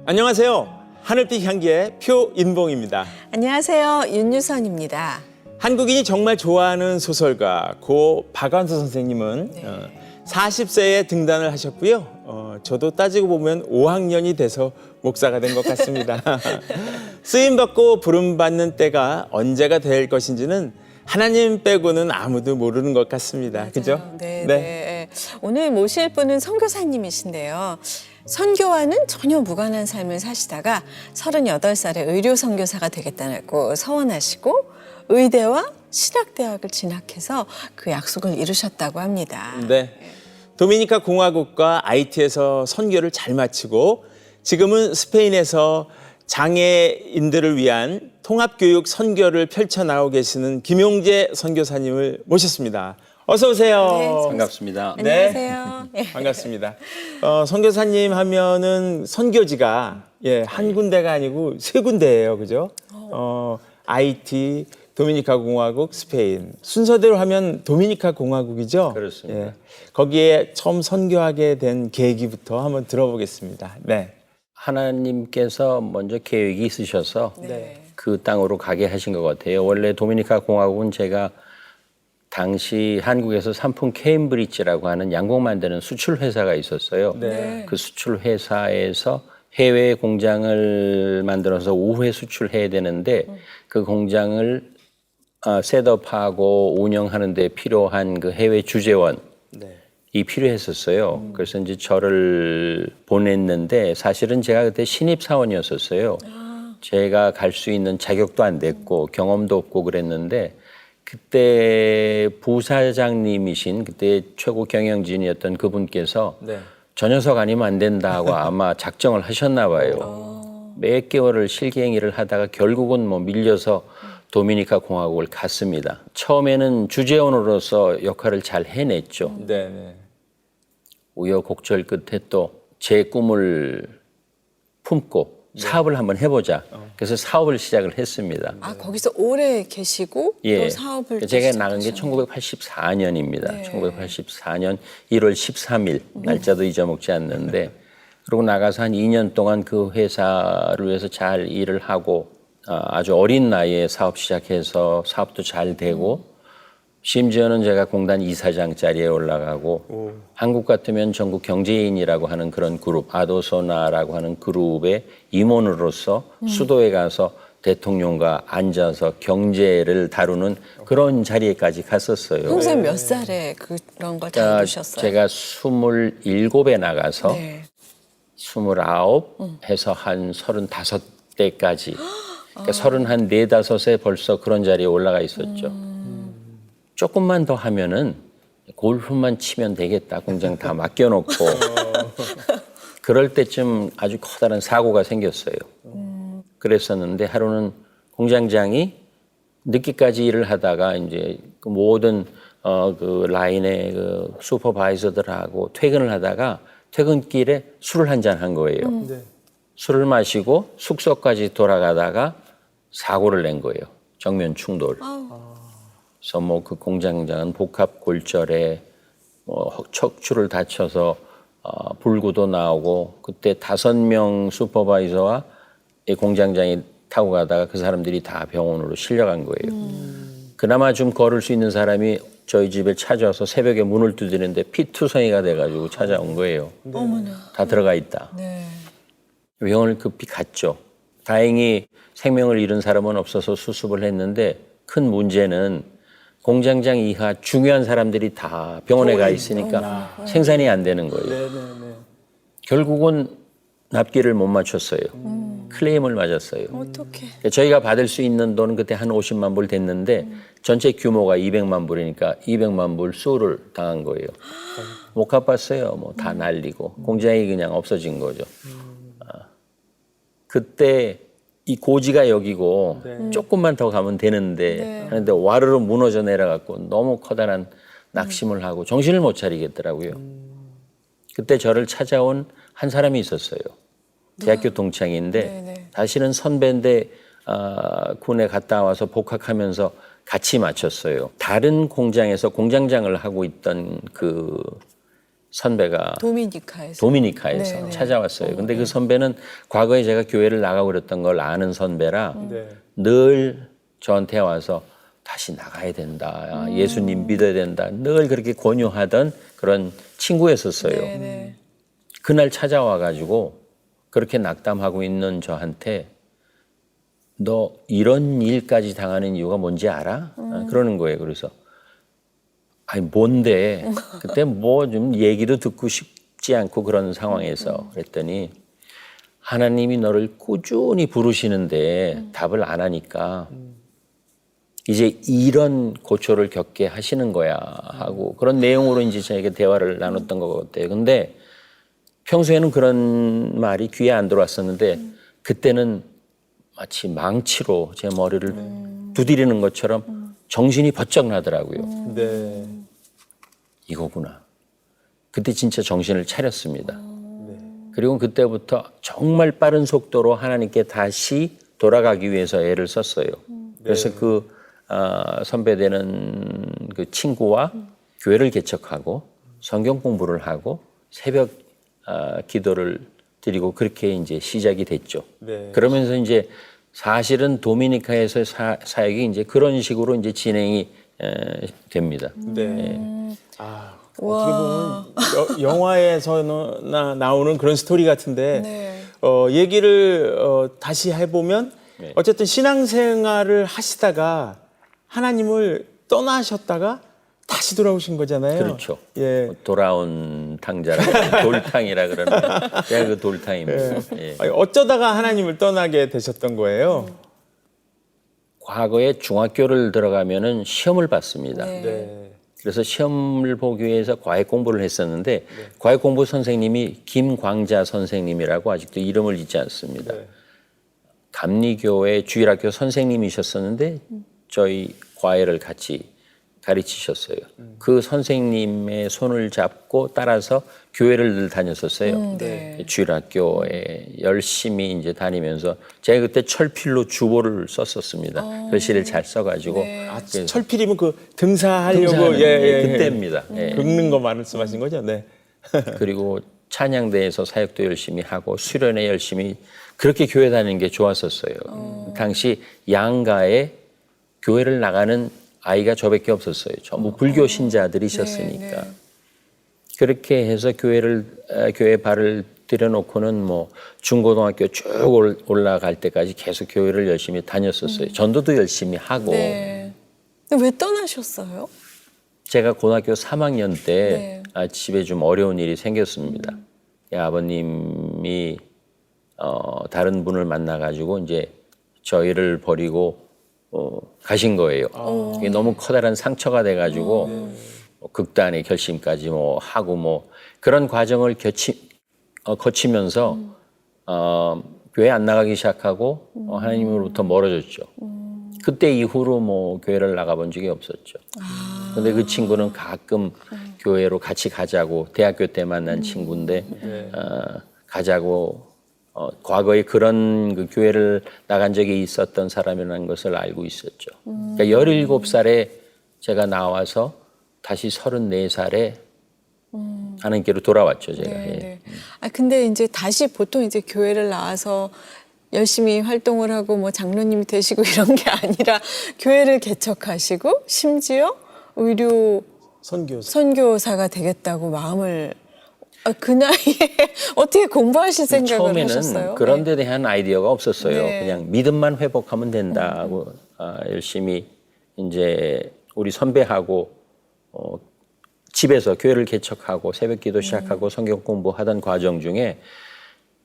안녕하세요. 하늘빛 향기의 표인봉입니다. 안녕하세요. 윤유선입니다. 한국인이 정말 좋아하는 소설가 고 박완서 선생님은 40세에 등단을 하셨고요. 저도 따지고 보면 5학년이 돼서 목사가 된 것 같습니다. 쓰임받고 부름받는 때가 언제가 될 것인지는 하나님 빼고는 아무도 모르는 것 같습니다. 그죠? 네. 오늘 모실 분은 선교사님이신데요. 선교와는 전혀 무관한 삶을 사시다가 38살에 의료 선교사가 되겠다고 서원하시고 의대와 신학대학을 진학해서 그 약속을 이루셨다고 합니다. 네. 도미니카 공화국과 아이티에서 선교를 잘 마치고 지금은 스페인에서 장애인들을 위한 통합교육 선교를 펼쳐나가고 계시는 김용재 선교사님을 모셨습니다. 어서 오세요. 네, 반갑습니다. 안녕하세요. 네. 반갑습니다. 선교사님 하면은 선교지가 한 군데가 아니고 세 군데예요. 그죠? 아이티, 도미니카 공화국, 스페인. 순서대로 하면 도미니카 공화국이죠? 그렇습니다. 거기에 처음 선교하게 된 계기부터 한번 들어보겠습니다. 네. 하나님께서 먼저 계획이 있으셔서 네. 그 땅으로 가게 하신 것 같아요. 원래 도미니카 공화국은 제가 당시 한국에서 삼풍 케임브리지라고 하는 양복 만드는 수출 회사가 있었어요. 네. 그 수출 회사에서 해외 공장을 만들어서 우회 수출해야 되는데 그 공장을 셋업하고 운영하는 데 필요한 그 해외 주재원이 필요했었어요. 그래서 이제 저를 보냈는데 사실은 제가 그때 신입사원이었었어요. 제가 갈 수 있는 자격도 안 됐고 경험도 없고 그랬는데 그때 부사장님이신 그때 최고 경영진이었던 그분께서 저 녀석 아니면 안 된다고 아마 작정을 하셨나 봐요. 몇 개월을 실기행위를 하다가 결국은 뭐 밀려서 도미니카 공화국을 갔습니다. 처음에는 주재원으로서 역할을 잘 해냈죠. 네. 우여곡절 끝에 또 제 꿈을 품고 사업을 한번 해보자. 그래서 사업을 시작을 했습니다. 거기서 오래 계시고 또 사업을 제가 나간 게 1984년입니다. 네. 1984년 1월 13일 날짜도 잊어먹지 않는데 그러고 나가서 한 2년 동안 그 회사를 위해서 잘 일을 하고 아주 어린 나이에 사업 시작해서 사업도 잘 되고 심지어는 제가 공단 이사장 자리에 올라가고 한국 같으면 전국 경제인이라고 하는 그런 그룹 아도소나라고 하는 그룹의 임원으로서 수도에 가서 대통령과 앉아서 경제를 다루는 그런 자리에까지 갔었어요. 평소에 몇 살에 그런 걸 다 이루셨어요? 제가 27에 나가서 29 해서 한 35대까지 그러니까 34, 5에 벌써 그런 자리에 올라가 있었죠. 조금만 더 하면은 골프만 치면 되겠다. 공장 다 맡겨놓고. 그럴 때쯤 아주 커다란 사고가 생겼어요. 그랬었는데 하루는 공장장이 늦게까지 일을 하다가 이제 그 모든 그 라인의 그 슈퍼바이저들하고 퇴근을 하다가 퇴근길에 술을 한잔 한 거예요. 술을 마시고 숙소까지 돌아가다가 사고를 낸 거예요. 정면 충돌. 그래서 뭐 그 공장장은 복합 골절에 척추를 다쳐서 불구도 나오고 그때 5명 슈퍼바이저와 이 공장장이 타고 가다가 그 사람들이 다 병원으로 실려간 거예요. 그나마 좀 걸을 수 있는 사람이 저희 집에 찾아와서 새벽에 문을 두드리는데 피투성이가 돼가지고 찾아온 거예요. 다 들어가 있다. 병원을 급히 갔죠. 다행히 생명을 잃은 사람은 없어서 수습을 했는데 큰 문제는 공장장 이하 중요한 사람들이 다 병원에 가 있으니까 생산이 안 되는 거예요. 결국은 납기를 못 맞췄어요. 클레임을 맞았어요. 어떡해. 저희가 받을 수 있는 돈은 그때 한 50만 불 됐는데 전체 규모가 200만 불이니까 200만 불 수를 당한 거예요. 못 갚았어요. 뭐 다 날리고 공장이 그냥 없어진 거죠. 그때 이 고지가 여기고 조금만 더 가면 되는데 하는데 와르르 무너져 내려갖고 너무 커다란 낙심을 하고 정신을 못 차리겠더라고요. 그때 저를 찾아온 한 사람이 있었어요. 대학교 동창인데 사실은 선배인데 군에 갔다 와서 복학하면서 같이 마쳤어요. 다른 공장에서 공장장을 하고 있던 그 선배가 도미니카에서 도미니카에서 네, 찾아왔어요. 근데 그 선배는 과거에 제가 교회를 나가고 그랬던 걸 아는 선배라 네. 늘 저한테 와서 다시 나가야 된다. 예수님 믿어야 된다. 늘 그렇게 권유하던 그런 친구였었어요. 네, 네. 그날 찾아와 가지고 그렇게 낙담하고 있는 저한테 너 이런 일까지 당하는 이유가 뭔지 알아? 그러는 거예요. 그래서 아니 뭔데? 그때 뭐 좀 얘기도 듣고 싶지 않고 그런 상황에서 그랬더니 하나님이 너를 꾸준히 부르시는데 답을 안 하니까 이제 이런 고초를 겪게 하시는 거야 하고 그런 내용으로 이제 저에게 대화를 나눴던 것 같아요. 근데 평소에는 그런 말이 귀에 안 들어왔었는데 그때는 마치 망치로 제 머리를 두드리는 것처럼 정신이 번쩍 나더라고요. 네. 이거구나. 그때 진짜 정신을 차렸습니다. 네. 그리고 그때부터 정말 빠른 속도로 하나님께 다시 돌아가기 위해서 애를 썼어요. 그래서 그 선배되는 그 친구와 교회를 개척하고 성경 공부를 하고 새벽 기도를 드리고 그렇게 이제 시작이 됐죠. 네. 그러면서 이제 사실은 도미니카에서 사역이 이제 그런 식으로 이제 진행이 됩니다. 네. 아, 어떻게 보면 영화에서나 나오는 그런 스토리 같은데 네. 얘기를 다시 해보면 네. 어쨌든 신앙생활을 하시다가 하나님을 떠나셨다가 다시 돌아오신 거잖아요. 그렇죠. 예. 돌아온 탕자라고 돌탕이라 그러는 제가 그 돌탕입니다. 예. 아니, 어쩌다가 하나님을 떠나게 되셨던 거예요? 과거에 중학교를 들어가면은 시험을 봤습니다. 네. 네. 그래서 시험을 보기 위해서 과외 공부를 했었는데 과외 공부 선생님이 김광자 선생님이라고 아직도 이름을 잊지 않습니다. 네. 감리교회 주일학교 선생님이셨었는데 저희 과외를 같이 가르치셨어요. 그 선생님의 손을 잡고 따라서 교회를 늘 다녔었어요. 네. 주일학교에 열심히 이제 다니면서 제가 그때 철필로 주보를 썼었습니다. 글씨를 잘 써가지고 네. 아, 철필이면 그 등사하려고 등산하는 예. 그때입니다. 예. 긁는 거 말씀하신 거죠? 네. 그리고 찬양대에서 사역도 열심히 하고 수련회 열심히 그렇게 교회 다니는 게 좋았었어요. 당시 양가에 교회를 나가는 아이가 저밖에 없었어요. 전부 불교 신자들이셨으니까. 네, 네. 그렇게 해서 교회에 발을 들여놓고는 뭐 중고등학교 쭉 올라갈 때까지 계속 교회를 열심히 다녔었어요. 전도도 열심히 하고. 네. 근데 왜 떠나셨어요? 제가 고등학교 3학년 때 네. 집에 좀 어려운 일이 생겼습니다. 아버님이 다른 분을 만나가지고 이제 저희를 버리고 가신 거예요. 이게 너무 커다란 상처가 돼가지고 극단의 결심까지 뭐 하고 뭐 그런 과정을 거치면서 교회 안 나가기 시작하고 하나님으로부터 멀어졌죠. 그때 이후로 뭐 교회를 나가본 적이 없었죠. 근데 그 친구는 가끔 교회로 같이 가자고 대학교 때 만난 친구인데 가자고 과거에 그런 그 교회를 나간 적이 있었던 사람이라는 것을 알고 있었죠. 그러니까 17살에 제가 나와서 다시 34살에 하나님께로 돌아왔죠, 제가. 네, 예. 네. 아 근데 이제 다시 보통 이제 교회를 나와서 열심히 활동을 하고 뭐 장로님이 되시고 이런 게 아니라 교회를 개척하시고 심지어 의료 선교사가 되겠다고 마음을 그 나이에 어떻게 공부하실 생각을 하셨어요? 처음에는 그런 데 대한 아이디어가 없었어요. 네. 그냥 믿음만 회복하면 된다고 열심히 이제 우리 선배하고 집에서 교회를 개척하고 새벽기도 시작하고 성경 공부하던 과정 중에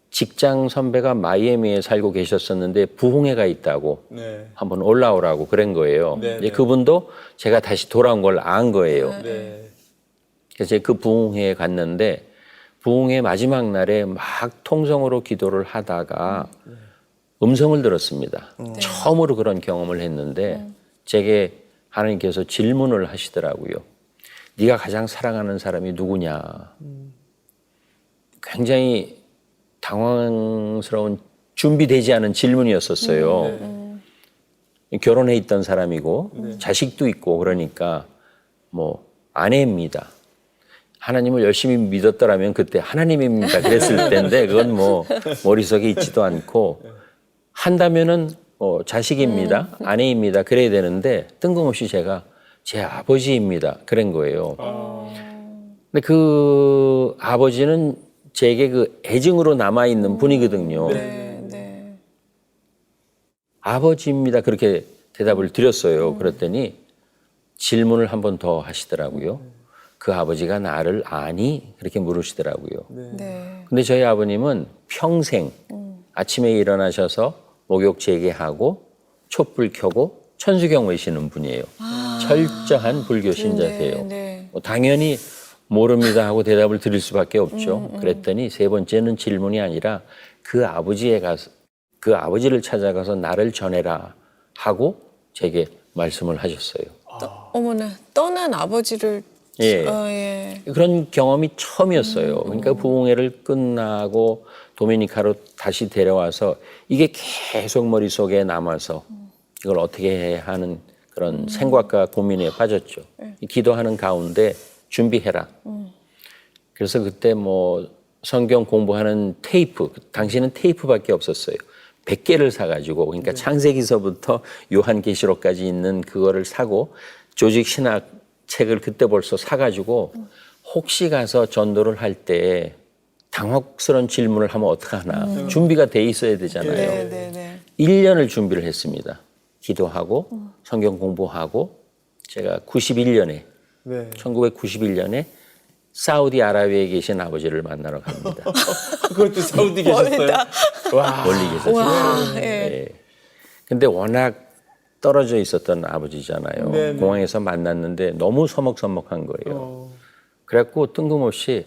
직장 선배가 마이애미에 살고 계셨었는데 부흥회가 있다고 네. 한번 올라오라고 그런 거예요. 네, 이제 네. 그분도 제가 다시 돌아온 걸 안 거예요. 네. 그래서 제가 그 부흥회에 갔는데 부흥회 마지막 날에 막 통성으로 기도를 하다가 음성을 들었습니다. 처음으로 그런 경험을 했는데 제게 하나님께서 질문을 하시더라고요. 네가 가장 사랑하는 사람이 누구냐. 굉장히 당황스러운 준비되지 않은 질문이었었어요. 결혼해 있던 사람이고 자식도 있고 그러니까 뭐 아내입니다. 하나님을 열심히 믿었더라면 그때 하나님입니까 그랬을 텐데 그건 뭐 머릿속에 있지도 않고 한다면은 자식입니다, 아내입니다 그래야 되는데 뜬금없이 제가 제 아버지입니다 그런 거예요. 근데 그 아버지는 제게 그 애증으로 남아 있는 분이거든요. 네, 네. 아버지입니다 그렇게 대답을 드렸어요. 그랬더니 질문을 한 번 더 하시더라고요. 그 아버지가 나를 아니? 그렇게 물으시더라고요. 네. 근데 저희 아버님은 평생 아침에 일어나셔서 목욕 재개하고 촛불 켜고 천수경 외시는 분이에요. 철저한 불교 신자세요. 네, 네. 당연히 모릅니다 하고 대답을 드릴 수밖에 없죠. 그랬더니 세 번째는 질문이 아니라 그 아버지에 가서 그 아버지를 찾아가서 나를 전해라 하고 제게 말씀을 하셨어요. 어머나, 떠난 아버지를. 예. 예. 그런 경험이 처음이었어요. 그러니까 부흥회를 끝나고 도미니카로 다시 데려와서 이게 계속 머릿속에 남아서 이걸 어떻게 해야 하는 그런 생각과 고민에 빠졌죠. 기도하는 가운데 준비해라. 그래서 그때 뭐 성경 공부하는 테이프, 당시에는 테이프밖에 없었어요. 100개를 사가지고 그러니까 창세기서부터 요한계시록까지 있는 그거를 사고 조직 신학 책을 그때 벌써 사가지고 혹시 가서 전도를 할 때 당혹스러운 질문을 하면 어떡하나 준비가 돼 있어야 되잖아요. 네, 네, 네. 1년을 준비를 했습니다. 기도하고 성경 공부하고 제가 91년에 네. 1991년에 사우디아라비아에 계신 아버지를 만나러 갑니다. 그것도 사우디 계셨어요? 와. 멀리 계셨어요. 와, 예. 네. 근데 워낙 떨어져 있었던 아버지잖아요. 네네. 공항에서 만났는데 너무 서먹서먹한 거예요. 그래갖고 뜬금없이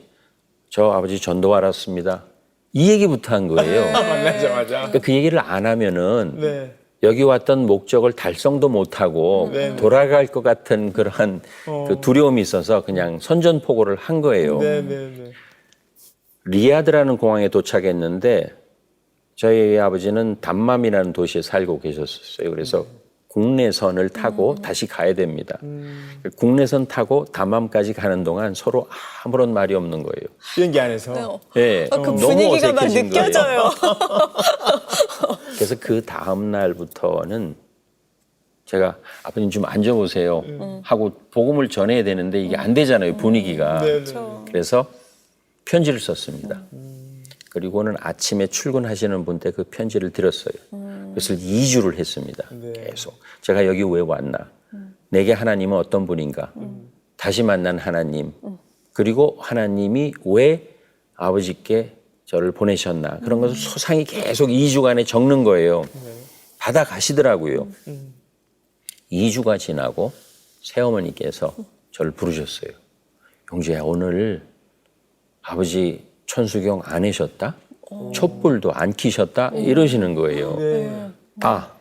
저 아버지 전도 왔습니다. 이 얘기부터 한 거예요. 만나자마자. 그러니까 그 얘기를 안 하면은 네. 여기 왔던 목적을 달성도 못하고 네네. 돌아갈 것 같은 그러한 그 두려움이 있어서 그냥 선전포고를 한 거예요. 네네네. 리야드라는 공항에 도착했는데 저희 아버지는 담맘이라는 도시에 살고 계셨어요. 그래서 국내선을 타고 다시 가야 됩니다. 국내선 타고 담맘까지 가는 동안 서로 아무런 말이 없는 거예요. 비행기 안에서. 네, 그 너무 분위기가 막 어색해진 거예요. 느껴져요. 그래서 그 다음 날부터는 제가 아버님 좀 앉아보세요 하고 복음을 전해야 되는데 이게 안 되잖아요, 분위기가. 네네. 그래서 편지를 썼습니다. 그리고는 아침에 출근하시는 분한테 그 편지를 드렸어요. 그래서 2주를 했습니다. 네. 계속. 제가 여기 왜 왔나? 내게 하나님은 어떤 분인가? 다시 만난 하나님. 그리고 하나님이 왜 아버지께 저를 보내셨나? 그런 것을 소상히 계속 2주간에 적는 거예요. 받아가시더라고요. 2주가 지나고 새어머니께서 저를 부르셨어요. 용주야, 오늘 아버지 천수경 안 하셨다? 촛불도 안 켜셨다? 이러시는 거예요. 네. 아,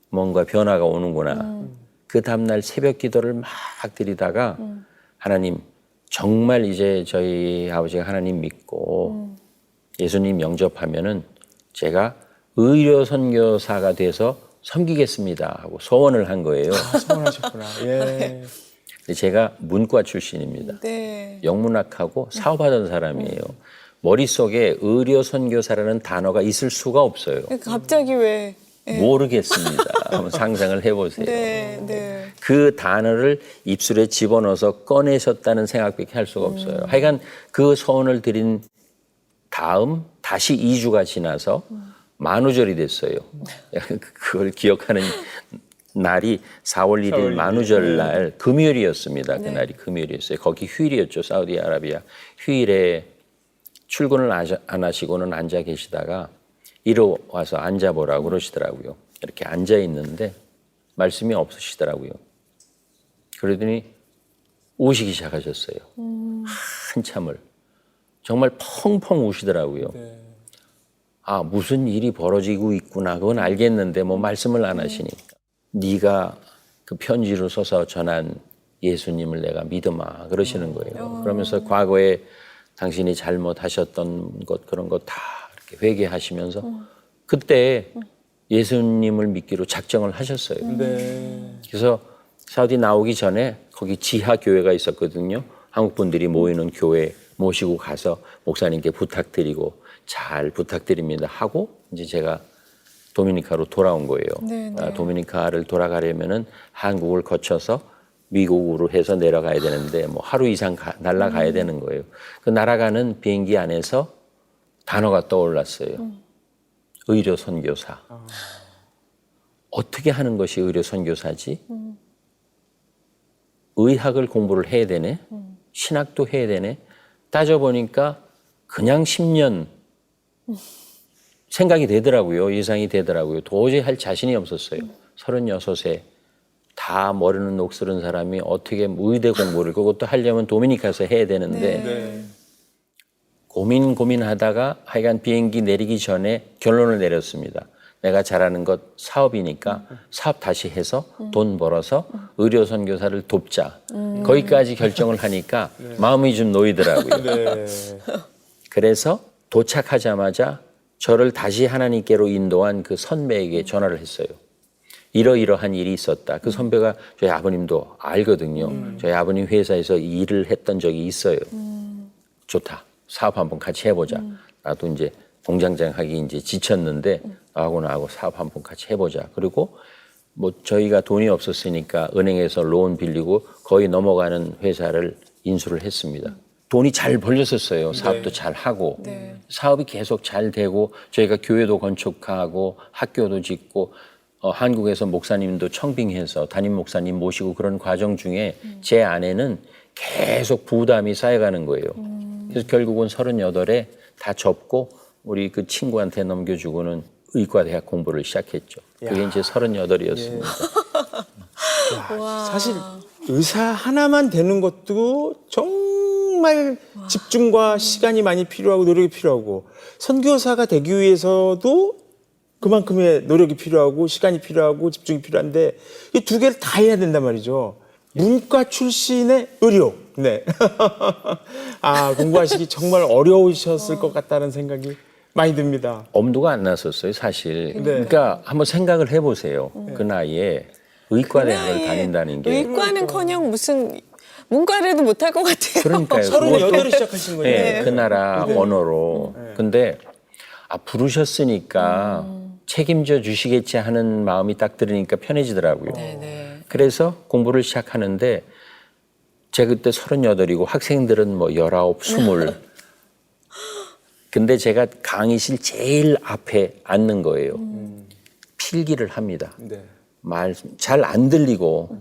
뭔가 변화가 오는구나. 그 다음날 새벽 기도를 막 드리다가 하나님, 정말 이제 저희 아버지가 하나님 믿고 예수님 영접하면은 제가 의료 선교사가 돼서 섬기겠습니다 하고 소원을 한 거예요. 아, 서운하셨구나. 예. 근데 제가 문과 출신입니다. 네. 영문학하고 사업하던 사람이에요. 머릿속에 의료 선교사라는 단어가 있을 수가 없어요. 갑자기 왜? 예. 모르겠습니다. 한번 상상을 해보세요. 네, 네. 그 단어를 입술에 집어넣어서 꺼내셨다는 생각밖에 할 수가 없어요. 하여간 그 소원을 드린 다음 다시 2주가 지나서 만우절이 됐어요. 그걸 기억하는 날이 4월 1일 4월 1일. 만우절 날 금요일이었습니다. 그날이 금요일이었어요. 거기 휴일이었죠. 사우디아라비아 휴일에 출근을 안 하시고는 앉아 계시다가 이리 와서 앉아보라고 그러시더라고요. 이렇게 앉아 있는데 말씀이 없으시더라고요. 그러더니 우시기 시작하셨어요. 한참을. 정말 펑펑 우시더라고요. 네. 아, 무슨 일이 벌어지고 있구나. 그건 알겠는데 뭐 말씀을 안 하시니까. 네가 그 편지로 써서 전한 예수님을 내가 믿으마. 그러시는 거예요. 그러면서 과거에 당신이 잘못하셨던 것 그런 거 다 이렇게 회개하시면서 그때 예수님을 믿기로 작정을 하셨어요. 네. 그래서 사우디 나오기 전에 거기 지하 교회가 있었거든요. 한국 분들이 모이는 교회 모시고 가서 목사님께 부탁드리고 잘 부탁드립니다 하고 이제 제가 도미니카로 돌아온 거예요. 네. 도미니카를 돌아가려면은 한국을 거쳐서 미국으로 해서 내려가야 되는데 뭐 하루 이상 날아가야 되는 거예요. 그 날아가는 비행기 안에서 단어가 떠올랐어요. 의료 선교사. 어떻게 하는 것이 의료 선교사지? 의학을 공부를 해야 되네. 신학도 해야 되네. 따져보니까 그냥 10년 생각이 되더라고요. 예상이 되더라고요. 도저히 할 자신이 없었어요. 36세 다 머리는 녹슬은 사람이 어떻게 의대 공부를 그것도 하려면 도미니카에서 해야 되는데 고민하다가 하여간 비행기 내리기 전에 결론을 내렸습니다. 내가 잘하는 것 사업이니까 사업 다시 해서 돈 벌어서 의료 선교사를 돕자. 거기까지 결정을 하니까 마음이 좀 놓이더라고요. 그래서 도착하자마자 저를 다시 하나님께로 인도한 그 선배에게 전화를 했어요. 이러이러한 일이 있었다. 그 선배가 저희 아버님도 알거든요. 저희 아버님 회사에서 일을 했던 적이 있어요. 좋다. 사업 한번 같이 해보자. 나도 이제 공장장 하기 이제 지쳤는데 나하고 사업 한번 같이 해보자. 그리고 뭐 저희가 돈이 없었으니까 은행에서 론 빌리고 거의 넘어가는 회사를 인수를 했습니다. 돈이 잘 벌렸었어요. 사업도 잘 하고 사업이 계속 잘 되고 저희가 교회도 건축하고 학교도 짓고 한국에서 목사님도 청빙해서 담임 목사님 모시고 그런 과정 중에 제 아내는 계속 부담이 쌓여가는 거예요. 그래서 결국은 38에 다 접고 우리 그 친구한테 넘겨주고는 의과대학 공부를 시작했죠. 그게 이제 38이었습니다. 사실 의사 하나만 되는 것도 정말 집중과 시간이 많이 필요하고 노력이 필요하고 선교사가 되기 위해서도 그만큼의 노력이 필요하고 시간이 필요하고 집중이 필요한데 이 두 개를 다 해야 된단 말이죠. 문과 출신의 의료. 네. 아, 공부하시기 정말 어려우셨을 것 같다는 생각이 많이 듭니다. 엄두가 안 났었어요, 사실. 그러니까 한번 생각을 해보세요. 그 나이에 의과대학을 다닌다는 게. 의과는커녕 무슨 문과라도 못할 것 같아요. 그러니까요. 38에 시작하신 거예요. 네, 그 나라 언어로. 근데 부르셨으니까 책임져 주시겠지 하는 마음이 딱 들으니까 편해지더라고요. 그래서 공부를 시작하는데 제가 그때 38이고 학생들은 뭐 19, 20. 근데 제가 강의실 제일 앞에 앉는 거예요. 필기를 합니다. 말 잘 안 들리고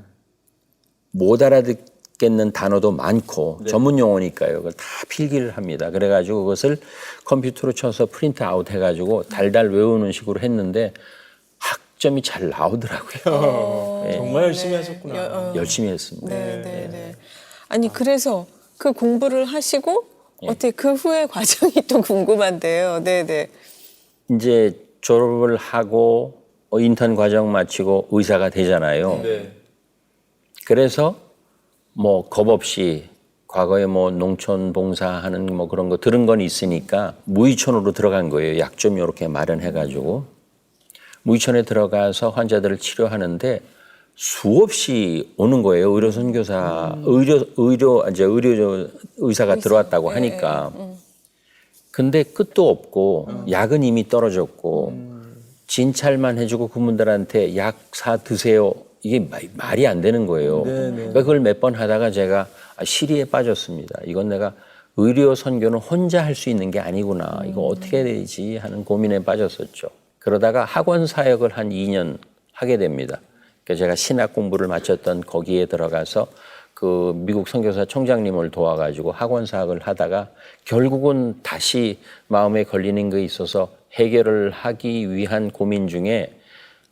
못 알아듣겠는 단어도 많고 전문 용어니까요. 그걸 다 필기를 합니다. 그래가지고 그것을 컴퓨터로 쳐서 프린트 아웃 해가지고 달달 외우는 식으로 했는데 학점이 잘 나오더라고요. 정말 열심히 하셨구나. 열심히 했습니다. 아니 그래서 그 공부를 하시고 어떻게 그 후의 과정이 또 궁금한데요. 이제 졸업을 하고 인턴 과정 마치고 의사가 되잖아요. 그래서 뭐 겁 없이 과거에 뭐 농촌 봉사하는 뭐 그런 거 들은 건 있으니까 무의촌으로 들어간 거예요. 약 좀 이렇게 마련해가지고 무의촌에 들어가서 환자들을 치료하는데 수없이 오는 거예요. 의료 선교사, 의사가 들어왔다고 하니까. 근데 끝도 없고 약은 이미 떨어졌고 진찰만 해주고 그분들한테 약 사 드세요. 이게 말이 안 되는 거예요. 그러니까 그걸 몇 번 하다가 제가 시리에 빠졌습니다. 이건 내가 의료 선교는 혼자 할 수 있는 게 아니구나. 이거 어떻게 해야 되지 하는 고민에 빠졌었죠. 그러다가 학원 사역을 한 2년 하게 됩니다. 그러니까 제가 신학 공부를 마쳤던 거기에 들어가서 그 미국 선교사 총장님을 도와가지고 학원 사역을 하다가 결국은 다시 마음에 걸리는 게 있어서 해결을 하기 위한 고민 중에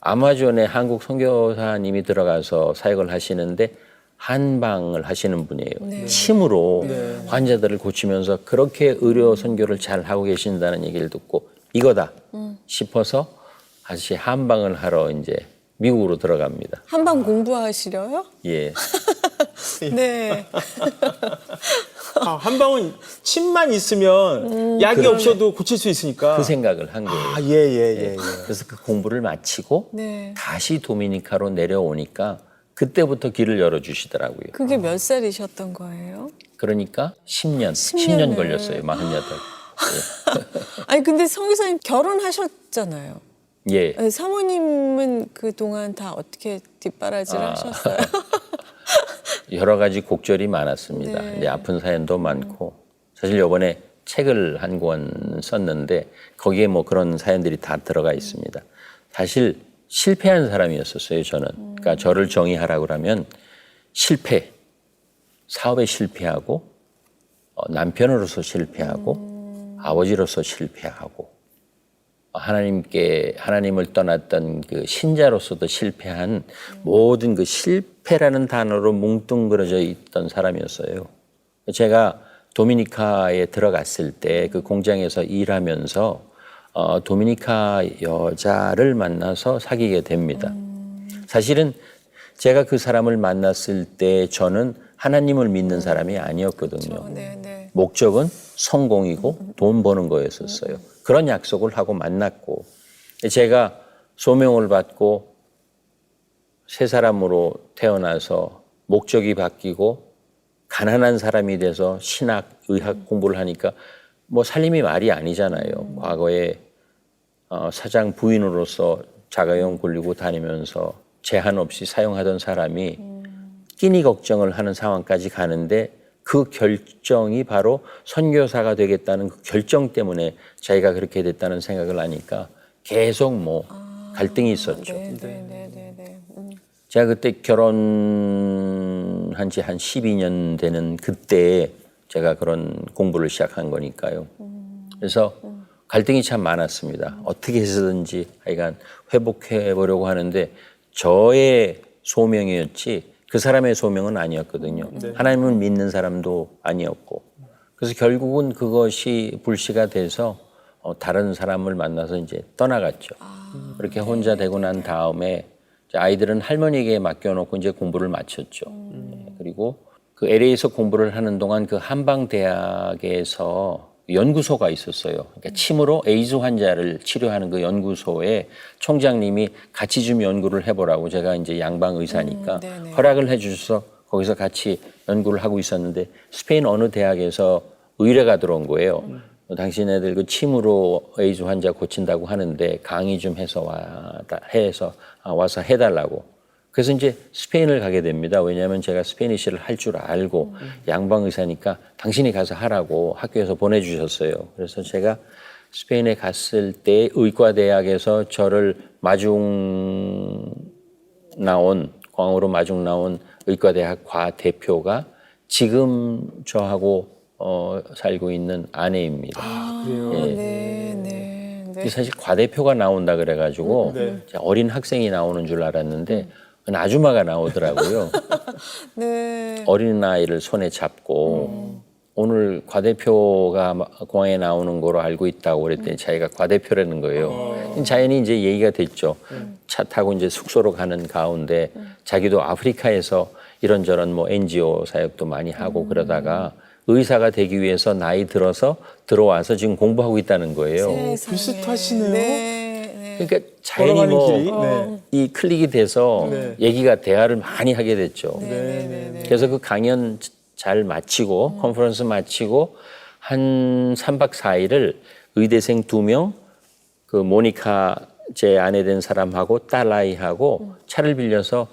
아마존에 한국 선교사님이 들어가서 사역을 하시는데 한방을 하시는 분이에요. 침으로 환자들을 고치면서 그렇게 의료 선교를 잘 하고 계신다는 얘기를 듣고 이거다 싶어서 다시 한방을 하러 이제 미국으로 들어갑니다. 한방 공부하시려요? 예. 네. 한방은 침만 있으면 약이 없어도 고칠 수 있으니까. 그 생각을 한 거예요. 예. 그래서 그 공부를 마치고 다시 도미니카로 내려오니까 그때부터 길을 열어주시더라고요. 그게 몇 살이셨던 거예요? 그러니까 10년 10년을. 걸렸어요. 48. 아니 근데 성 기사님 결혼하셨잖아요. 예. 아니, 사모님은 그동안 다 어떻게 뒷바라지를 하셨어요? 여러 가지 곡절이 많았습니다. 네. 이제 아픈 사연도 많고 사실 이번에 책을 한 권 썼는데 거기에 뭐 그런 사연들이 다 들어가 있습니다. 사실 실패한 사람이었었어요. 저는. 그러니까 저를 정의하라고 그러면 실패, 사업에 실패하고 남편으로서 실패하고 아버지로서 실패하고 하나님을 떠났던 그 신자로서도 실패한 모든 그 실패라는 단어로 뭉뚱그려져 있던 사람이었어요. 제가 도미니카에 들어갔을 때 그 공장에서 일하면서 도미니카 여자를 만나서 사귀게 됩니다. 사실은 제가 그 사람을 만났을 때 저는 하나님을 믿는 사람이 아니었거든요. 네. 목적은 성공이고 돈 버는 거였었어요. 그런 약속을 하고 만났고 제가 소명을 받고 새 사람으로 태어나서 목적이 바뀌고 가난한 사람이 돼서 신학, 의학 공부를 하니까 뭐 살림이 말이 아니잖아요. 과거에 사장 부인으로서 자가용 굴리고 다니면서 제한 없이 사용하던 사람이 끼니 걱정을 하는 상황까지 가는데 그 결정이 바로 선교사가 되겠다는 그 결정 때문에 자기가 그렇게 됐다는 생각을 하니까 계속 뭐 갈등이 있었죠. 네. 제가 그때 결혼한 지 한 12년 되는 그때 제가 그런 공부를 시작한 거니까요. 그래서 갈등이 참 많았습니다. 어떻게 해서든지 하여간 회복해 보려고 하는데 저의 소명이었지 그 사람의 소명은 아니었거든요. 하나님을 믿는 사람도 아니었고. 그래서 결국은 그것이 불씨가 돼서 다른 사람을 만나서 이제 떠나갔죠. 그렇게 혼자 되고 난 다음에 아이들은 할머니에게 맡겨놓고 이제 공부를 마쳤죠. 그리고 그 LA에서 공부를 하는 동안 그 한방대학에서 연구소가 있었어요. 그러니까 침으로 에이즈 환자를 치료하는 그 연구소에 총장님이 같이 좀 연구를 해보라고 제가 이제 양방 의사니까 허락을 해주셔서 거기서 같이 연구를 하고 있었는데 스페인 어느 대학에서 의뢰가 들어온 거예요. 당신네들 그 침으로 에이즈 환자 고친다고 하는데 강의 좀 와서 해달라고. 그래서 이제 스페인을 가게 됩니다. 왜냐하면 제가 스페니쉬를 할 줄 알고 양방 의사니까 당신이 가서 하라고 학교에서 보내주셨어요. 그래서 제가 스페인에 갔을 때 의과대학에서 저를 공항으로 마중 나온 의과대학 과 대표가 지금 저하고 살고 있는 아내입니다. 그래요? 네. 사실 과대표가 나온다 그래가지고 어린 학생이 나오는 줄 알았는데 아줌마가 나오더라고요. 네. 어린아이를 손에 잡고 오늘 과대표가 공항에 나오는 거로 알고 있다고 그랬더니 자기가 과대표라는 거예요. 자연히 이제 얘기가 됐죠. 차 타고 이제 숙소로 가는 가운데 자기도 아프리카에서 이런저런 뭐 NGO 사역도 많이 하고 그러다가 의사가 되기 위해서 나이 들어서 들어와서 지금 공부하고 있다는 거예요. 세상에. 비슷하시네요. 네. 그러니까 자연히 걸어가는 뭐 길이. 네. 이 클릭이 돼서 얘기가 대화를 많이 하게 됐죠. 네. 그래서 그 강연 잘 마치고 컨퍼런스 마치고 한 3박 4일을 의대생 2명, 그 모니카 제 아내 된 사람하고 딸아이하고 차를 빌려서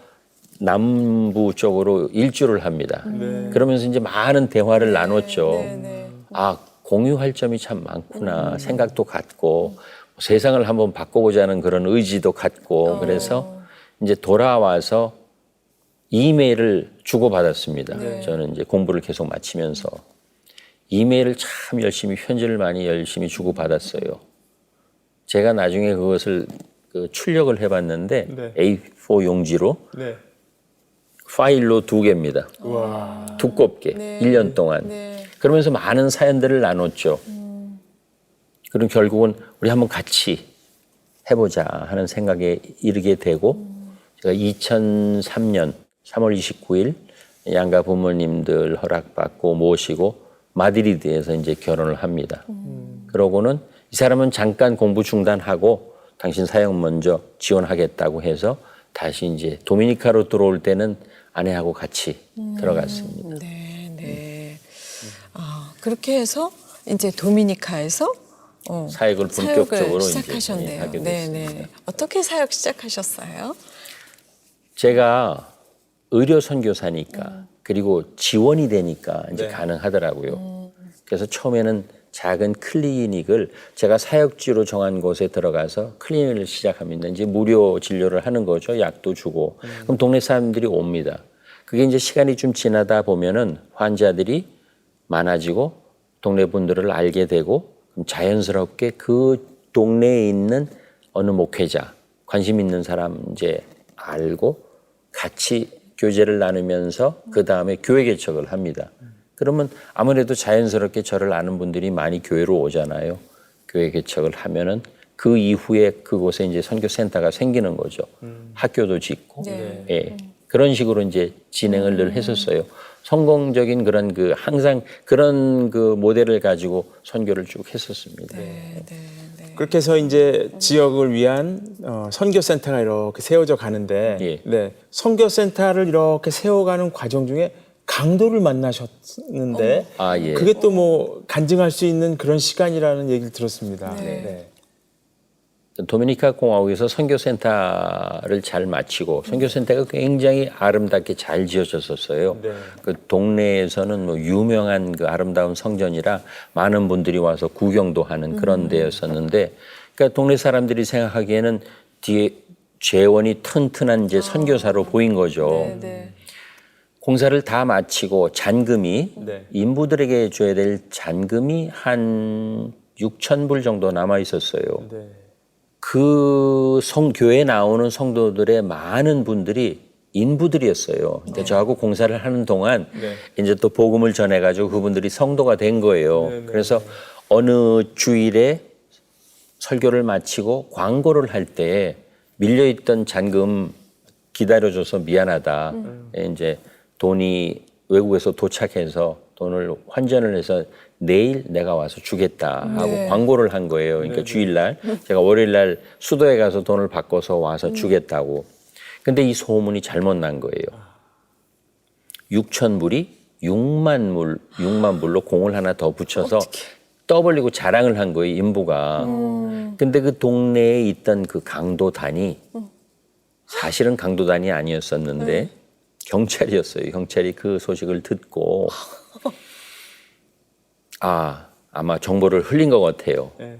남부 쪽으로 일주를 합니다. 그러면서 이제 많은 대화를 나눴죠. 아, 공유할 점이 참 많구나. 생각도 같고 세상을 한번 바꿔보자는 그런 의지도 갖고 그래서 이제 돌아와서 이메일을 주고받았습니다. 저는 이제 공부를 계속 마치면서 이메일을 참 열심히 편지를 많이 열심히 주고받았어요. 제가 나중에 그것을 출력을 해봤는데 A4 용지로 파일로 2개입니다. 와. 두껍게 1년 동안. 그러면서 많은 사연들을 나눴죠. 그럼 결국은 우리 한번 같이 해보자 하는 생각에 이르게 되고 제가 2003년 3월 29일 양가 부모님들 허락받고 모시고 마드리드에서 이제 결혼을 합니다. 그러고는 이 사람은 잠깐 공부 중단하고 당신 사역 먼저 지원하겠다고 해서 다시 이제 도미니카로 들어올 때는 아내하고 같이 들어갔습니다. 네, 네. 아, 그렇게 해서 이제 도미니카에서 사역을 본격적으로 이제 시작하셨네요. 하게 네, 됐습니다. 네. 어떻게 사역 시작하셨어요? 제가 의료 선교사니까 그리고 지원이 되니까 이제 네. 가능하더라고요. 그래서 처음에는 작은 클리닉을 제가 사역지로 정한 곳에 들어가서 클리닉을 시작합니다. 이제 무료 진료를 하는 거죠. 약도 주고. 그럼 동네 사람들이 옵니다. 그게 이제 시간이 좀 지나다 보면은 환자들이 많아지고 동네 분들을 알게 되고 그럼 자연스럽게 그 동네에 있는 어느 목회자, 관심 있는 사람 이제 알고 같이 교제를 나누면서 그 다음에 교회 개척을 합니다. 그러면 아무래도 자연스럽게 저를 아는 분들이 많이 교회로 오잖아요. 교회 개척을 하면은 그 이후에 그곳에 이제 선교센터가 생기는 거죠. 학교도 짓고. 네. 예. 그런 식으로 이제 진행을 늘 했었어요. 성공적인 그런 그 항상 그런 그 모델을 가지고 선교를 쭉 했었습니다. 네, 네, 네. 그렇게 해서 이제 지역을 위한 선교센터가 이렇게 세워져 가는데, 예. 네, 선교센터를 이렇게 세워가는 과정 중에 강도를 만나셨는데, 아, 예. 그게 또 뭐 간증할 수 있는 그런 시간이라는 얘기를 들었습니다. 네. 네. 도미니카 공화국에서 선교센터를 잘 마치고 선교센터가 굉장히 아름답게 잘 지어졌었어요. 네. 그 동네에서는 뭐 유명한 그 아름다운 성전이라 많은 분들이 와서 구경도 하는 그런 데였었는데, 그러니까 동네 사람들이 생각하기에는 뒤에 재원이 튼튼한 이제 선교사로 보인 거죠. 네, 네. 공사를 다 마치고 잔금이 네. 인부들에게 줘야 될 잔금이 한 6천 불 정도 남아 있었어요. 네. 그 성교회에 나오는 성도들의 많은 분들이 인부들이었어요. 근데 저하고 공사를 하는 동안 네. 이제 또 복음을 전해가지고 그분들이 성도가 된 거예요. 네, 네, 그래서 어느 주일에 설교를 마치고 광고를 할 때 밀려있던 잔금 기다려줘서 미안하다. 이제 돈이 외국에서 도착해서 돈을 환전을 해서 내일 내가 와서 주겠다 하고 네. 광고를 한 거예요. 그러니까 주일날 제가 월요일날 수도에 가서 돈을 바꿔서 와서 주겠다고. 근데 이 소문이 잘못 난 거예요. 6천 불이 6만 불로 공을 하나 더 붙여서 떠벌리고 자랑을 한 거예요, 인부가. 근데 그 동네에 있던 그 강도단이 사실은 강도단이 아니었었는데 경찰이었어요. 경찰이 그 소식을 듣고 아마 정보를 흘린 것 같아요. 네.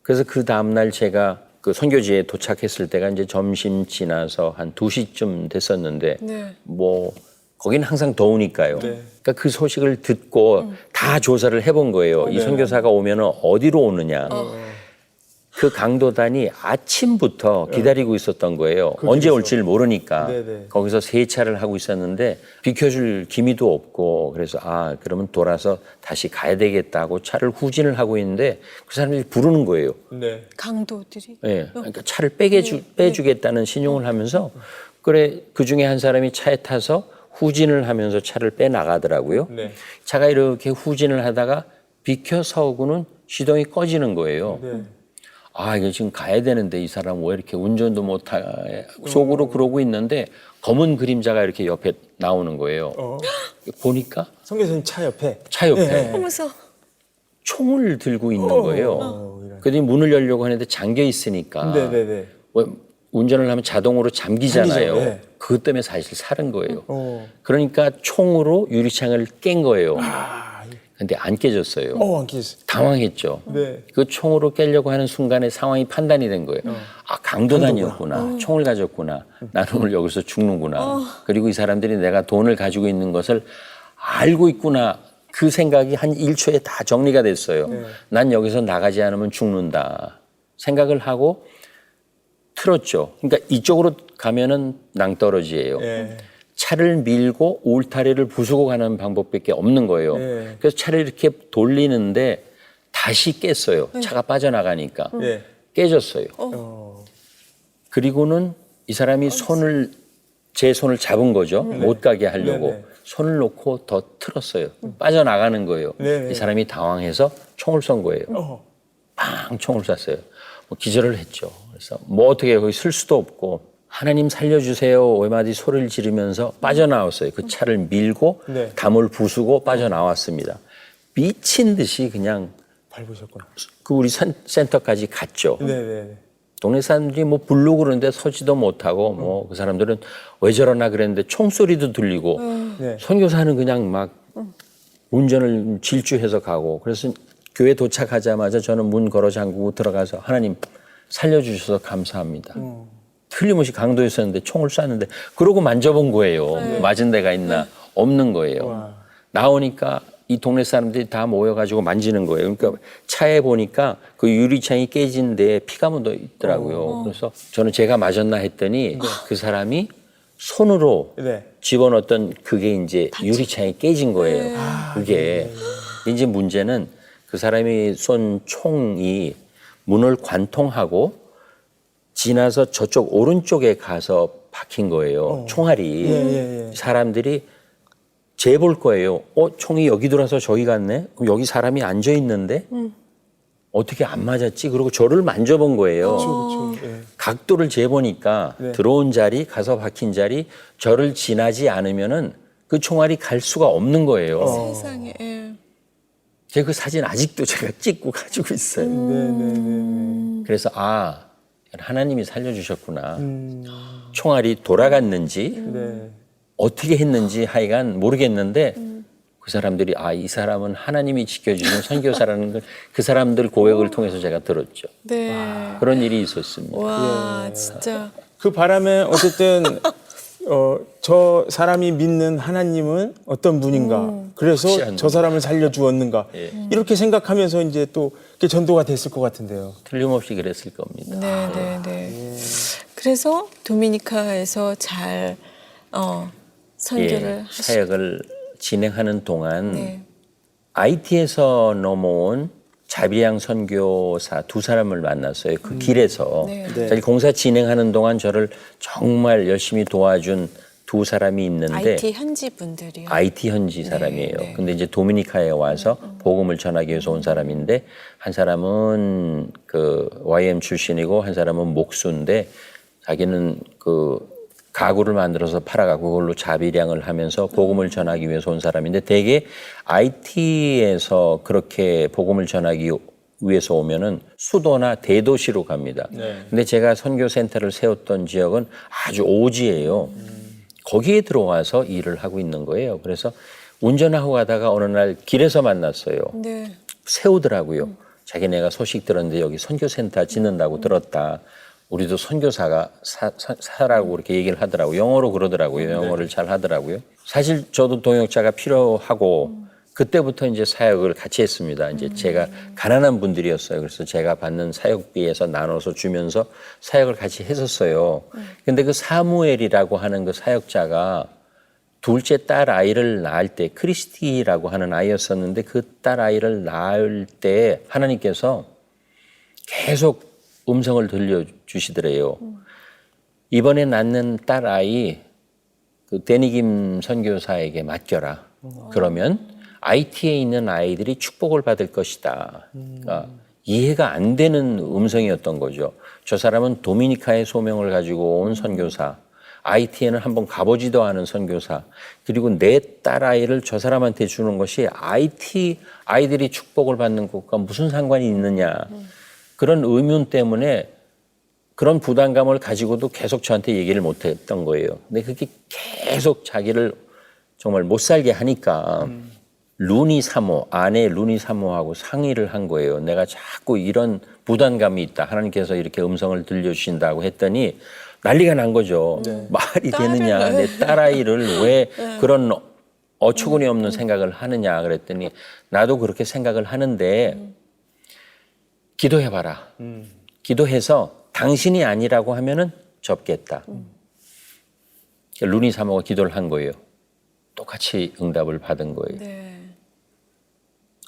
그래서 그 다음날 제가 그 선교지에 도착했을 때가 이제 점심 지나서 한 2시쯤 됐었는데 네. 뭐 거기는 항상 더우니까요. 네. 그러니까 그 소식을 듣고 다 조사를 해본 거예요. 이 선교사가 오면은 어디로 오느냐. 그 강도단이 아침부터 기다리고 있었던 거예요. 언제 올지를 모르니까. 네네. 거기서 세차를 하고 있었는데 비켜줄 기미도 없고 그래서 그러면 돌아서 다시 가야 되겠다고 차를 후진을 하고 있는데 그 사람들이 부르는 거예요. 네. 강도들이. 예. 그러니까 차를 빼주겠다는 신용을 하면서 그래 그 중에 한 사람이 차에 타서 후진을 하면서 차를 빼 나가더라고요. 네. 차가 이렇게 후진을 하다가 비켜 서고는 시동이 꺼지는 거예요. 네. 이거 지금 가야 되는데 이 사람 왜 이렇게 운전도 못하고 속으로 그러고 있는데 검은 그림자가 이렇게 옆에 나오는 거예요. 보니까 성교사님 차 옆에. 차 옆에 네. 하면서 총을 들고 있는 거예요. 그랬더니 문을 열려고 하는데 잠겨 있으니까 네네네. 왜 운전을 하면 자동으로 잠기잖아요. 잠기죠, 네. 그것 때문에 사실 살은 거예요. 그러니까 총으로 유리창을 깬 거예요. 근데 안 깨졌어요. 안 깨졌어요. 당황했죠. 네. 그 총으로 깨려고 하는 순간에 상황이 판단이 된 거예요. 강도단이었구나. 총을 가졌구나. 나는 오늘 여기서 죽는구나. 그리고 이 사람들이 내가 돈을 가지고 있는 것을 알고 있구나. 그 생각이 한 1초에 다 정리가 됐어요. 난 여기서 나가지 않으면 죽는다. 생각을 하고 틀었죠. 그러니까 이쪽으로 가면은 낭떠러지예요. 네. 차를 밀고 울타리를 부수고 가는 방법밖에 없는 거예요. 네. 그래서 차를 이렇게 돌리는데 다시 깼어요. 차가 빠져나가니까. 네. 깨졌어요. 그리고는 이 사람이 제 손을 잡은 거죠. 못 가게 하려고. 네네. 손을 놓고 더 틀었어요. 빠져나가는 거예요. 네네. 이 사람이 당황해서 총을 쏜 거예요. 빵 총을 쐈어요. 뭐 기절을 했죠. 그래서 뭐 어떻게 거기 쓸 수도 없고 하나님 살려주세요 외마디 소리를 지르면서 빠져나왔어요. 그 차를 밀고 네. 담을 부수고 빠져나왔습니다. 미친 듯이 그냥 밟으셨구나. 그 우리 센터까지 갔죠. 네네. 동네 사람들이 뭐 부르고 그러는데 서지도 못하고 뭐 그 사람들은 왜 저러나 그랬는데 총소리도 들리고 네. 선교사는 그냥 막 운전을 질주해서 가고 그래서 교회 도착하자마자 저는 문 걸어 잠그고 들어가서 하나님 살려주셔서 감사합니다. 틀림없이 강도에 있었는데 총을 쐈는데 그러고 만져본 거예요. 맞은 데가 있나 없는 거예요. 와. 나오니까 이 동네 사람들이 다 모여가지고 만지는 거예요. 그러니까 차에 보니까 그 유리창이 깨진 데에 피가 묻어 있더라고요. 그래서 저는 제가 맞았나 했더니 그 사람이 손으로 네. 집어넣었던 그게 이제 유리창이 깨진 거예요. 그게 이제 문제는 그 사람이 쏜 총이 문을 관통하고 지나서 저쪽 오른쪽에 가서 박힌 거예요. 총알이. 예. 사람들이 재볼 거예요. 총이 여기 들어와서 저기 갔네? 그럼 여기 사람이 앉아 있는데 어떻게 안 맞았지? 그리고 저를 만져본 거예요. 그렇죠. 예. 각도를 재보니까 네. 들어온 자리, 가서 박힌 자리, 저를 지나지 않으면은 그 총알이 갈 수가 없는 거예요. 세상에. 예. 제가 그 사진 아직도 제가 찍고 가지고 있어요. 네네네. 그래서 하나님이 살려주셨구나. 총알이 돌아갔는지 네. 어떻게 했는지 하여간 모르겠는데 그 사람들이 이 사람은 하나님이 지켜주신 선교사라는 걸 그 사람들 고백을 통해서 제가 들었죠. 네. 그런 일이 있었습니다. 와, 진짜. 그 바람에 어쨌든 저 사람이 믿는 하나님은 어떤 분인가. 그래서 확실한 저 사람을 살려주었는가. 예. 이렇게 생각하면서 이제 또 이렇게 전도가 됐을 것 같은데요. 틀림없이 그랬을 겁니다. 네. 그래서 도미니카에서 잘 선교를 하시고. 사역을 진행하는 동안 네. IT에서 넘어온 자비양 선교사 두 사람을 만났어요. 그 길에서. 네. 저희 공사 진행하는 동안 저를 정말 열심히 도와준 두 사람이 있는데 IT 현지 분들이요. IT 현지 사람이에요. 네. 근데 이제 도미니카에 와서 복음을 전하기 위해서 온 사람인데 한 사람은 그 YM 출신이고 한 사람은 목수인데 자기는 그 가구를 만들어서 팔아가고 그걸로 자비량을 하면서 복음을 전하기 위해서 온 사람인데 대개 IT에서 그렇게 복음을 전하기 위해서 오면은 수도나 대도시로 갑니다. 근데 제가 선교센터를 세웠던 지역은 아주 오지예요. 거기에 들어와서 일을 하고 있는 거예요. 그래서 운전하고 가다가 어느 날 길에서 만났어요. 네. 세우더라고요. 자기네가 소식 들었는데 여기 선교센터 짓는다고 들었다. 우리도 선교사가 사라고 그렇게 얘기를 하더라고요. 영어로 그러더라고요. 영어를 잘 하더라고요. 사실 저도 동역자가 필요하고 그때부터 이제 사역을 같이 했습니다. 이제 제가 가난한 분들이었어요. 그래서 제가 받는 사역비에서 나눠서 주면서 사역을 같이 했었어요. 근데 그 사무엘이라고 하는 그 사역자가 둘째 딸 아이를 낳을 때 크리스티라고 하는 아이였었는데 그 딸 아이를 낳을 때 하나님께서 계속 음성을 들려주시더래요. 이번에 낳는 딸 아이 그 데니김 선교사에게 맡겨라. 그러면 IT에 있는 아이들이 축복을 받을 것이다. 그러니까 이해가 안 되는 음성이었던 거죠. 저 사람은 도미니카의 소명을 가지고 온 선교사, IT에는 한번 가보지도 않은 선교사, 그리고 내 딸 아이를 저 사람한테 주는 것이 IT 아이들이 축복을 받는 것과 무슨 상관이 있느냐. 그런 의문 때문에 그런 부담감을 가지고도 계속 저한테 얘기를 못했던 거예요. 근데 그게 계속 자기를 정말 못 살게 하니까 루니 사모, 아내 루니 사모하고 상의를 한 거예요. 내가 자꾸 이런 부담감이 있다. 하나님께서 이렇게 음성을 들려주신다고 했더니 난리가 난 거죠. 말이 되느냐. 내 딸아이를 왜 그런 어처구니 없는 생각을 하느냐 그랬더니 나도 그렇게 생각을 하는데 기도해봐라. 기도해서 당신이 아니라고 하면은 접겠다. 루니 사모가 기도를 한 거예요. 똑같이 응답을 받은 거예요. 네.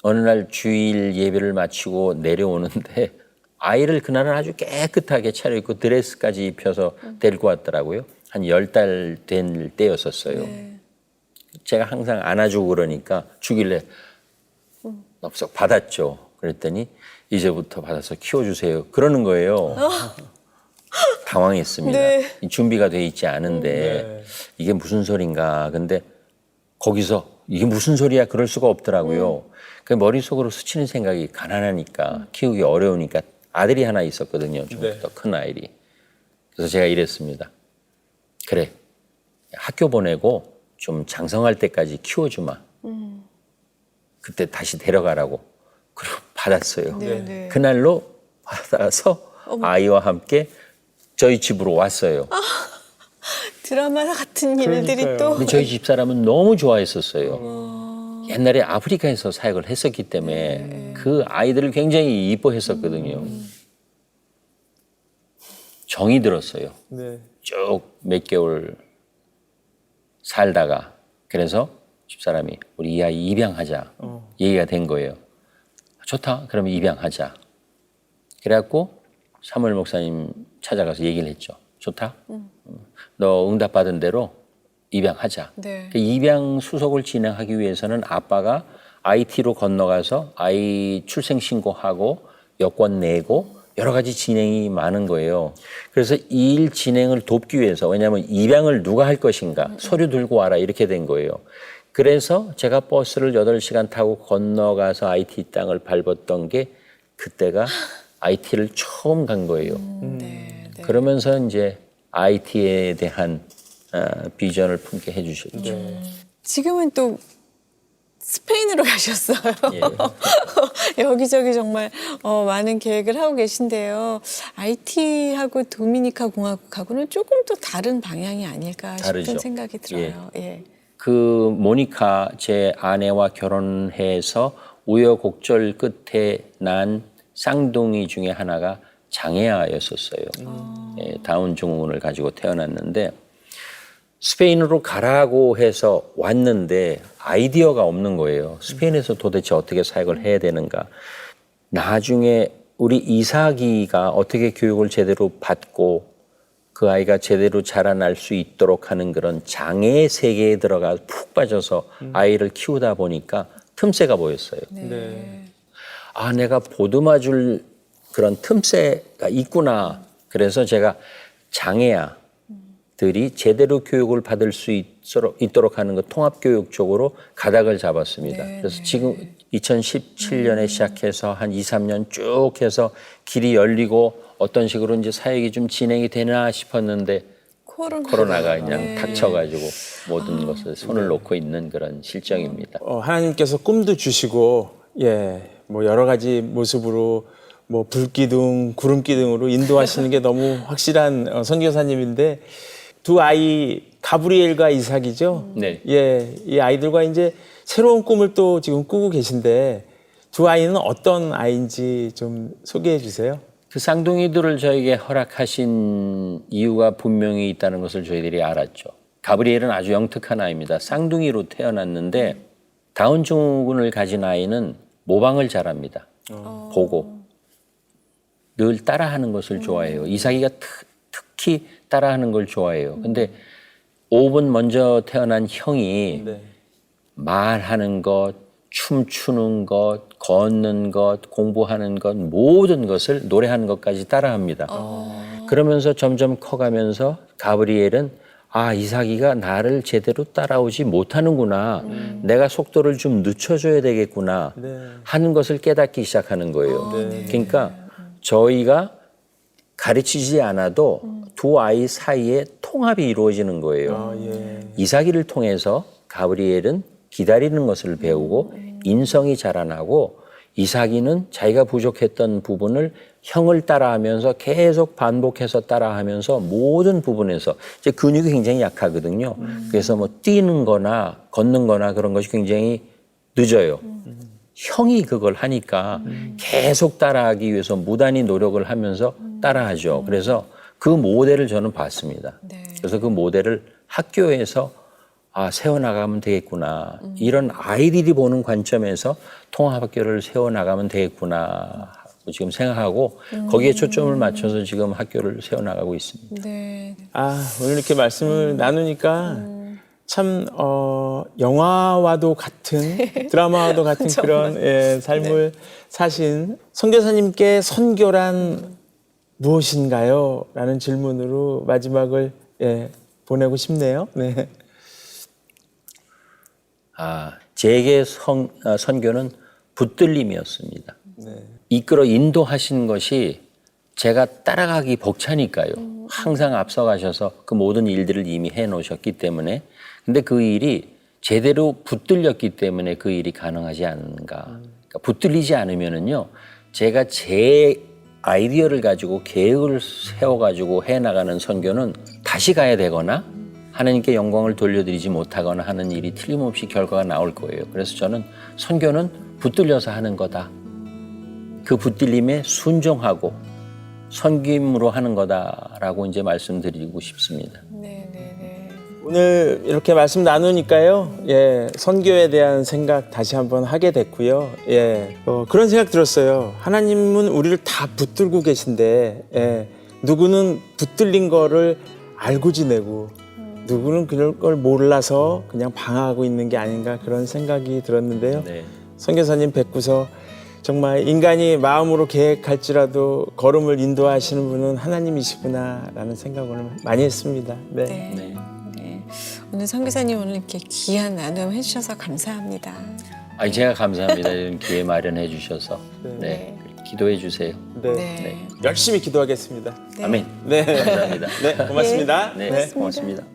어느 날 주일 예배를 마치고 내려오는데 아이를 그날은 아주 깨끗하게 차려입고 드레스까지 입혀서 데리고 왔더라고요. 한 10달 된 때였었어요. 네. 제가 항상 안아주고 그러니까 주길래 덥석 받았죠. 그랬더니 이제부터 받아서 키워주세요. 그러는 거예요. 당황했습니다. 네. 이 준비가 돼 있지 않은데 네. 이게 무슨 소린가. 근데 거기서 이게 무슨 소리야 그럴 수가 없더라고요. 그 머릿속으로 스치는 생각이 가난하니까 키우기 어려우니까 아들이 하나 있었거든요. 좀 네. 더 큰 아이들이. 그래서 제가 이랬습니다. 그래 학교 보내고 좀 장성할 때까지 키워주마. 그때 다시 데려가라고. 그리고 받았어요. 네, 네. 그날로 받아서 아이와 함께 저희 집으로 왔어요. 드라마 같은 일들이 그러니까요. 또 근데 저희 집사람은 너무 좋아했었어요. 옛날에 아프리카에서 사역을 했었기 때문에 그 아이들을 굉장히 이뻐했었거든요. 정이 들었어요. 네. 쭉 몇 개월 살다가 그래서 집사람이 우리 이 아이 입양하자 얘기가 된 거예요. 좋다. 그러면 입양하자. 그래갖고 사무엘 목사님 찾아가서 얘기를 했죠. 좋다. 너 응답받은 대로 입양하자. 네. 그 입양 수속을 진행하기 위해서는 아빠가 IT로 건너가서 아이 출생 신고하고 여권 내고 여러 가지 진행이 많은 거예요. 그래서 이 일 진행을 돕기 위해서 왜냐하면 입양을 누가 할 것인가 서류 들고 와라 이렇게 된 거예요. 그래서 제가 버스를 8시간 타고 건너가서 IT 땅을 밟았던 게 그때가 IT를 처음 간 거예요. 네, 네. 그러면서 이제 IT에 대한 비전을 품게 해주셨죠. 지금은 또 스페인으로 가셨어요. 예. 여기저기 정말 많은 계획을 하고 계신데요. IT하고 도미니카 공화국하고는 조금 또 다른 방향이 아닐까 싶은 다르죠. 생각이 들어요. 예. 그 모니카 제 아내와 결혼해서 우여곡절 끝에 난 쌍둥이 중에 하나가 장애아였었어요. 예, 다운 증후군을 가지고 태어났는데 스페인으로 가라고 해서 왔는데 아이디어가 없는 거예요. 스페인에서 도대체 어떻게 사역을 해야 되는가. 나중에 우리 이삭이가 어떻게 교육을 제대로 받고 그 아이가 제대로 자라날 수 있도록 하는 그런 장애 세계에 들어가 푹 빠져서 아이를 키우다 보니까 틈새가 보였어요. 네. 아, 내가 보듬어줄 그런 틈새가 있구나. 그래서 제가 장애아들이 제대로 교육을 받을 수 있도록 하는 그 통합교육 쪽으로 가닥을 잡았습니다. 네, 그래서 네. 지금 2017년에 시작해서 한 2, 3년 쭉 해서 길이 열리고 어떤 식으로 이제 사역이 좀 진행이 되나 싶었는데 코로나가 그냥 네. 닥쳐가지고 모든 것을 손을 놓고 있는 그런 실정입니다. 하나님께서 꿈도 주시고 뭐 여러 가지 모습으로 뭐 불기둥, 구름기둥으로 인도하시는 게 너무 확실한 선교사님인데 두 아이 가브리엘과 이삭이죠. 네. 이 아이들과 이제 새로운 꿈을 또 지금 꾸고 계신데 두 아이는 어떤 아이인지 좀 소개해 주세요. 그 쌍둥이들을 저에게 허락하신 이유가 분명히 있다는 것을 저희들이 알았죠. 가브리엘은 아주 영특한 아이입니다. 쌍둥이로 태어났는데 다운 증후군을 가진 아이는 모방을 잘합니다. 보고 늘 따라하는 것을 좋아해요. 이삭이가 특히 따라하는 걸 좋아해요. 근데 5분 먼저 태어난 형이 네. 말하는 것, 춤추는 것, 걷는 것, 공부하는 것, 모든 것을 노래하는 것까지 따라합니다. 그러면서 점점 커가면서 가브리엘은 아, 이삭이가 나를 제대로 따라오지 못하는구나. 내가 속도를 좀 늦춰줘야 되겠구나 네. 하는 것을 깨닫기 시작하는 거예요. 네. 그러니까 저희가 가르치지 않아도 두 아이 사이에 통합이 이루어지는 거예요. 이삭이를 통해서 가브리엘은 기다리는 것을 배우고 인성이 자라나고 이삭이는 자기가 부족했던 부분을 형을 따라하면서 계속 반복해서 따라하면서 모든 부분에서 이제 근육이 굉장히 약하거든요. 그래서 뭐 뛰는 거나 걷는 거나 그런 것이 굉장히 늦어요. 형이 그걸 하니까 계속 따라하기 위해서 무단히 노력을 하면서 따라하죠. 그래서 그 모델을 저는 봤습니다. 네. 그래서 그 모델을 학교에서 세워나가면 되겠구나. 이런 아이들이 보는 관점에서 통합학교를 세워나가면 되겠구나. 지금 생각하고 거기에 초점을 맞춰서 지금 학교를 세워나가고 있습니다. 네. 오늘 이렇게 말씀을 나누니까 참 영화와도 같은 드라마와도 같은 그런 삶을 사신 선교사님께 선교란 무엇인가요? 라는 질문으로 마지막을 보내고 싶네요. 네. 제게 선교는 붙들림이었습니다. 이끌어 인도하신 것이 제가 따라가기 벅차니까요. 항상 앞서가셔서 그 모든 일들을 이미 해놓으셨기 때문에. 근데 그 일이 제대로 붙들렸기 때문에 그 일이 가능하지 않은가. 그러니까 붙들리지 않으면은요, 제가 제 아이디어를 가지고 계획을 세워가지고 해나가는 선교는 다시 가야 되거나 하나님께 영광을 돌려드리지 못하거나 하는 일이 틀림없이 결과가 나올 거예요. 그래서 저는 선교는 붙들려서 하는 거다. 그 붙들림에 순종하고 섬김으로 하는 거다라고 이제 말씀드리고 싶습니다. 네, 네, 네. 오늘 이렇게 말씀 나누니까요, 선교에 대한 생각 다시 한번 하게 됐고요. 그런 생각 들었어요. 하나님은 우리를 다 붙들고 계신데, 누구는 붙들린 거를 알고 지내고, 누구는 그럴 걸 몰라서 그냥 방황하고 있는 게 아닌가 그런 생각이 들었는데요. 네. 선교사님 뵙고서 정말 인간이 마음으로 계획할지라도 걸음을 인도하시는 분은 하나님이시구나라는 생각을 많이 했습니다. 네. 네. 네. 네. 오늘 선교사님 오늘 이렇게 귀한 나눔 해주셔서 감사합니다. 제가 감사합니다. 이런 기회 마련해 주셔서. 네. 기도해 주세요. 네. 네. 열심히 기도하겠습니다. 네. 아멘. 네. 감사합니다. 네, 고맙습니다. 네, 고맙습니다.